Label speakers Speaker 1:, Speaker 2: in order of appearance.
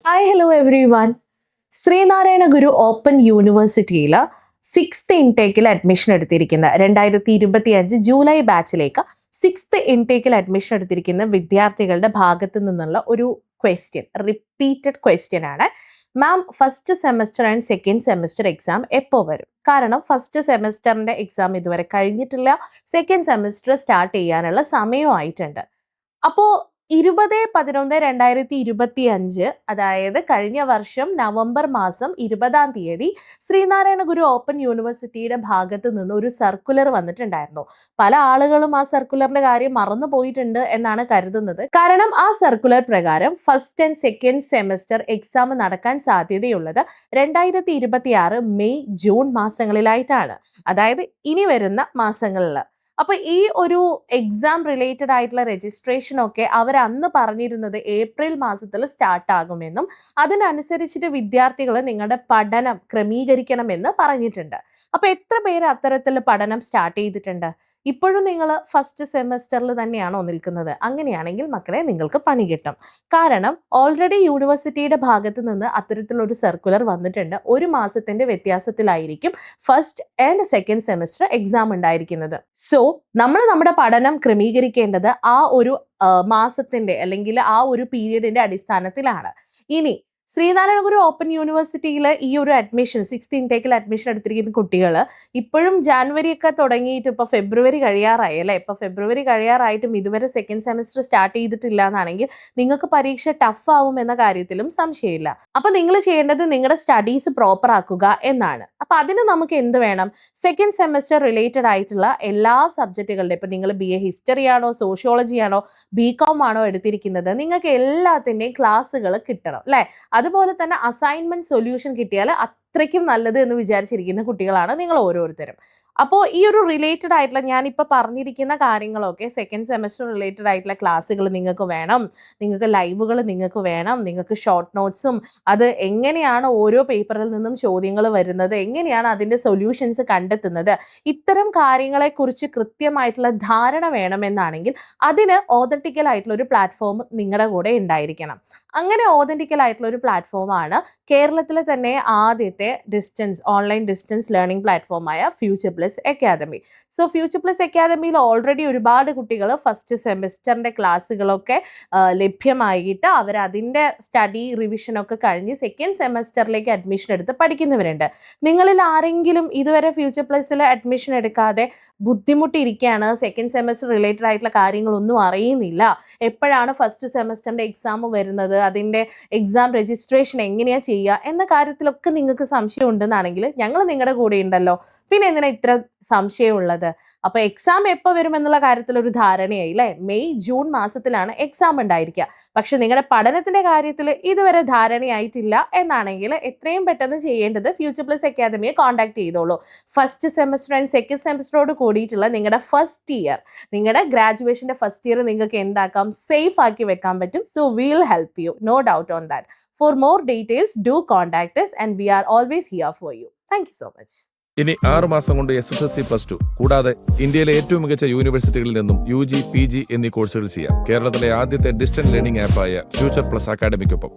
Speaker 1: Hi hello everyone. Sreenarayana Guru open യൂണിവേഴ്സിറ്റിയിൽ 6th ഇൻടേക്കിൽ admission എടുത്തിരിക്കുന്ന 2025 July ബാച്ചിലേക്ക് 6th ഇൻടേക്കിൽ admission എടുത്തിരിക്കുന്ന വിദ്യാർത്ഥികളുടെ ഭാഗത്തു നിന്നുള്ള ഒരു റിപ്പീറ്റഡ് ക്വസ്റ്റ്യൻ ആണ്. Ma'am, first semester and second semester exam എപ്പോൾ വരും? കാരണം ഫസ്റ്റ് സെമസ്റ്ററിന്റെ എക്സാം ഇതുവരെ കഴിഞ്ഞിട്ടില്ല, സെക്കൻഡ് സെമസ്റ്റർ സ്റ്റാർട്ട് ചെയ്യാനുള്ള സമയമായിട്ടുണ്ട്. അപ്പോൾ 20/11/2025, അതായത് കഴിഞ്ഞ വർഷം നവംബർ മാസം 20-ാം തീയതി ശ്രീനാരായണ ഗുരു ഓപ്പൺ യൂണിവേഴ്സിറ്റിയുടെ ഭാഗത്ത് നിന്ന് ഒരു സർക്കുലർ വന്നിട്ടുണ്ടായിരുന്നു. പല ആളുകളും ആ സർക്കുലറിന്റെ കാര്യം മറന്നു പോയിട്ടുണ്ട് എന്നാണ് കരുതുന്നത്. കാരണം ആ സർക്കുലർ പ്രകാരം first and second semester exam നടക്കാൻ സാധ്യതയുള്ളത് 2026 മെയ് ജൂൺ മാസങ്ങളിലായിട്ടാണ്, അതായത് ഇനി വരുന്ന മാസങ്ങളിൽ. അപ്പൊ ഈ ഒരു എക്സാം റിലേറ്റഡ് ആയിട്ടുള്ള രജിസ്ട്രേഷൻ ഒക്കെ അവർ അന്ന് പറഞ്ഞിരുന്നത് ഏപ്രിൽ മാസത്തിൽ സ്റ്റാർട്ട് ആകുമെന്നും അതിനനുസരിച്ചിട്ട് വിദ്യാർത്ഥികൾ നിങ്ങളുടെ പഠനം ക്രമീകരിക്കണമെന്ന് പറഞ്ഞിട്ടുണ്ട്. അപ്പൊ എത്ര പേര് അത്തരത്തിൽ പഠനം സ്റ്റാർട്ട് ചെയ്തിട്ടുണ്ട്? ഇപ്പോഴും നിങ്ങൾ ഫസ്റ്റ് സെമസ്റ്ററിൽ തന്നെയാണോ നിൽക്കുന്നത്? അങ്ങനെയാണെങ്കിൽ മക്കളെ, നിങ്ങൾക്ക് പണി കിട്ടും. കാരണം ഓൾറെഡി യൂണിവേഴ്സിറ്റിയുടെ ഭാഗത്ത് നിന്ന് അത്തരത്തിലൊരു സർക്കുലർ വന്നിട്ടുണ്ട്. ഒരു മാസത്തിന്റെ വ്യത്യാസത്തിലായിരിക്കും first and second semester exam ഉണ്ടായിരിക്കുന്നത്. സോ നമ്മൾ നമ്മുടെ പഠനം ക്രമീകരിക്കേണ്ടത് ആ ഒരു മാസത്തിന്റെ അല്ലെങ്കിൽ ആ ഒരു പീരീഡിന്റെ അടിസ്ഥാനത്തിലാണ്. ഇനി ശ്രീനാരായണ ഗുരു ഓപ്പൺ യൂണിവേഴ്സിറ്റിയിൽ ഈ ഒരു അഡ്മിഷൻ 6th ഇൻടേക്കിൽ അഡ്മിഷൻ എടുത്തിരിക്കുന്ന കുട്ടികൾ ഇപ്പോഴും ജാനുവരി ഒക്കെ തുടങ്ങിയിട്ട് ഇപ്പോൾ ഫെബ്രുവരി കഴിയാറായി അല്ലേ? ഇപ്പോൾ ഫെബ്രുവരി കഴിയാറായിട്ടും ഇതുവരെ സെക്കൻഡ് സെമസ്റ്റർ സ്റ്റാർട്ട് ചെയ്തിട്ടില്ല എന്നാണെങ്കിൽ നിങ്ങൾക്ക് പരീക്ഷ ടഫ് ആവും എന്ന കാര്യത്തിലും സംശയമില്ല. അപ്പോൾ നിങ്ങൾ ചെയ്യേണ്ടത് നിങ്ങളുടെ സ്റ്റഡീസ് പ്രോപ്പർ ആക്കുക എന്നാണ്. അപ്പോൾ അതിന് നമുക്ക് എന്ത് വേണം? സെക്കൻഡ് സെമസ്റ്റർ റിലേറ്റഡ് ആയിട്ടുള്ള എല്ലാ സബ്ജക്റ്റുകളുടെ, ഇപ്പോൾ നിങ്ങൾ BA ഹിസ്റ്ററി ആണോ സോഷ്യോളജി ആണോ BCom ആണോ എടുത്തിരിക്കുന്നത്, നിങ്ങൾക്ക് എല്ലാത്തിൻ്റെയും ക്ലാസ്സുകൾ കിട്ടണം അല്ലേ? അതുപോലെ തന്നെ അസൈൻമെന്റ് സൊല്യൂഷൻ കിട്ടിയാൽ അത്രയ്ക്കും നല്ലത് എന്ന് വിചാരിച്ചിരിക്കുന്ന കുട്ടികളാണ് നിങ്ങൾ ഓരോരുത്തരും. അപ്പോൾ ഈ ഒരു റിലേറ്റഡ് ആയിട്ടുള്ള ഞാനിപ്പോൾ പറഞ്ഞിരിക്കുന്ന കാര്യങ്ങളൊക്കെ സെക്കൻഡ് സെമസ്റ്റർ റിലേറ്റഡ് ആയിട്ടുള്ള ക്ലാസ്സുകൾ നിങ്ങൾക്ക് വേണം, നിങ്ങൾക്ക് ലൈവുകൾ നിങ്ങൾക്ക് വേണം, നിങ്ങൾക്ക് ഷോർട്ട് നോട്ട്സും അത് എങ്ങനെയാണ് ഓരോ പേപ്പറിൽ നിന്നും ചോദ്യങ്ങൾ വരുന്നത്, എങ്ങനെയാണ് അതിൻ്റെ സൊല്യൂഷൻസ് കണ്ടെത്തുന്നത്, ഇത്തരം കാര്യങ്ങളെക്കുറിച്ച് കൃത്യമായിട്ടുള്ള ധാരണ വേണമെന്നാണെങ്കിൽ അതിന് ഓതന്റിക്കൽ ആയിട്ടുള്ള ഒരു പ്ലാറ്റ്ഫോം നിങ്ങളുടെ കൂടെ ഉണ്ടായിരിക്കണം. അങ്ങനെ ഓതന്റിക്കൽ ആയിട്ടുള്ള ഒരു പ്ലാറ്റ്ഫോമാണ് കേരളത്തിലെ തന്നെ ആദ്യത്തെ ഓൺലൈൻ ഡിസ്റ്റൻസ് ലേണിംഗ് പ്ലാറ്റ്ഫോമായ future plus academy. So future plus അക്കാദമിയിൽ ഓൾറെഡി ഒരുപാട് കുട്ടികൾ ഫസ്റ്റ് സെമസ്റ്ററിന്റെ ക്ലാസ്സുകളൊക്കെ ലഭ്യമായിട്ട് അവർ അതിൻ്റെ സ്റ്റഡി റിവിഷനൊക്കെ കഴിഞ്ഞ് സെക്കൻഡ് സെമസ്റ്ററിലേക്ക് അഡ്മിഷൻ എടുത്ത് പഠിക്കുന്നവരുണ്ട്. നിങ്ങളിൽ ആരെങ്കിലും ഇതുവരെ ഫ്യൂച്ചർ പ്ലസിൽ അഡ്മിഷൻ എടുക്കാതെ ബുദ്ധിമുട്ടിയിരിക്കുകയാണ്, സെക്കൻഡ് സെമസ്റ്റർ റിലേറ്റഡ് ആയിട്ടുള്ള കാര്യങ്ങളൊന്നും അറിയുന്നില്ല, എപ്പോഴാണ് ഫസ്റ്റ് സെമസ്റ്ററിന്റെ എക്സാം വരുന്നത്, അതിൻ്റെ എക്സാം രജിസ്ട്രേഷൻ എങ്ങനെയാണ് ചെയ്യുക എന്ന കാര്യത്തിലൊക്കെ നിങ്ങൾക്ക് സംശയം ഉണ്ടെന്നാണെങ്കിൽ ഞങ്ങൾ നിങ്ങളുടെ കൂടെ ഉണ്ടല്ലോ. പിന്നെ എന്തിനാ ഇത്ര സംശയമുള്ളത്? അപ്പോൾ എക്സാം എപ്പോൾ വരുമെന്നുള്ള കാര്യത്തിൽ ഒരു ധാരണയായി അല്ലേ? മെയ് ജൂൺ മാസത്തിലാണ് എക്സാം ഉണ്ടായിരിക്കുക. പക്ഷെ നിങ്ങളുടെ പഠനത്തിന്റെ കാര്യത്തിൽ ഇതുവരെ ധാരണയായിട്ടില്ല എന്നാണെങ്കിൽ എത്രയും പെട്ടെന്ന് ചെയ്യേണ്ടത് ഫ്യൂച്ചർ പ്ലസ് അക്കാദമിയെ കോൺടാക്ട് ചെയ്തോളൂ. ഫസ്റ്റ് സെമസ്റ്റർ ആൻഡ് സെക്കൻഡ് സെമസ്റ്ററോട് കൂടിയിട്ടുള്ള നിങ്ങളുടെ ഫസ്റ്റ് ഇയർ, നിങ്ങളുടെ ഗ്രാജുവേഷന്റെ ഫസ്റ്റ് ഇയർ നിങ്ങൾക്ക് എന്താക്കാം, സേഫ് ആക്കി വെക്കാൻ പറ്റും. So will help you, no doubt on that. For more details do contact us and we are always here for you. Thank you so much.
Speaker 2: ഇനി 6 മാസം കൊണ്ട് SSLC+2 കൂടാതെ ഇന്ത്യയിലെ ഏറ്റവും മികച്ച യൂണിവേഴ്സിറ്റികളിൽ നിന്നും UG PG എന്നീ കോഴ്സുകൾ ചെയ്യാം കേരളത്തിലെ ആദ്യത്തെ ഡിസ്റ്റൻസ് ലേണിംഗ് ആപ്പായ ഫ്യൂച്ചർ പ്ലസ് അക്കാഡമിക്കൊപ്പം.